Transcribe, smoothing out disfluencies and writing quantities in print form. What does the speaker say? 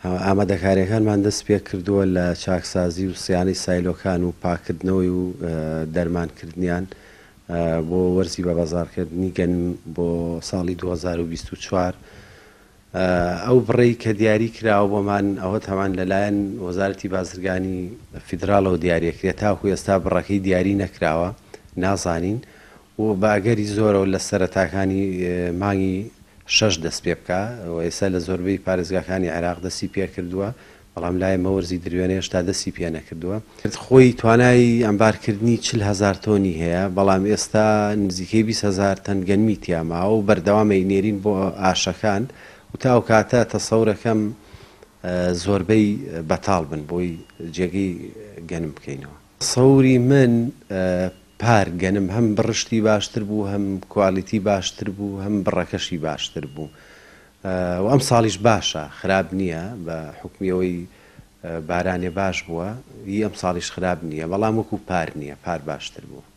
ئامادەکاریەکانمان دەست پێ کردووە لە چاکسازی و سییانەی سایلۆکان و پاکردنەوەی و دەرمانکردنیان بۆ وەرزی بە بەزارکردنی گەنم بۆ ساڵی 2024. ئەو بڕێی کە دیاری کراوە بۆمان ئەوە تەمان لەلایەن وەزارەتی بازرگانی فیدراڵەوە دیاریەکرێت، تاکو ئێستا بڕەکەی دیاری نەکراوە نازانین و باگەری زۆرەوە لە سەرەتاکانی مانگی 6 دەست پێ بکە و ئێستا لە زۆربەی پارێزگاکانی عێراق دەستی پێ کردووە، بەڵام لای مەوەرزی دروێنێ هێشتا دەستی پێ نەکردووە. خۆی توانای ئەمبارکردنی 40,000 تۆنی هەیە، بەڵام ئێستا نزیکەی 20,000 تەن گەنمی تیاماوە و بەردەوامە نێرین بۆ ئاشەکان و تا ئەو کاتە تەسەورەکەم زۆربەی بەتاڵ بن بۆی جێگەی گەنم بکەینەوە. سەوری من پار گەنم هەم بڕشتی باشتر بوو، هەم کوالیتی باشتر بوو، هەم بڕەکەشی باشتر بوو و ئەم ساڵیش باشە، خراپ نییە بە حکمیەوەی بارانێ باش بووە، ئەم ساڵیش خراپ نییە، بەڵام وەکو پار نییە، پار باشتر بوو.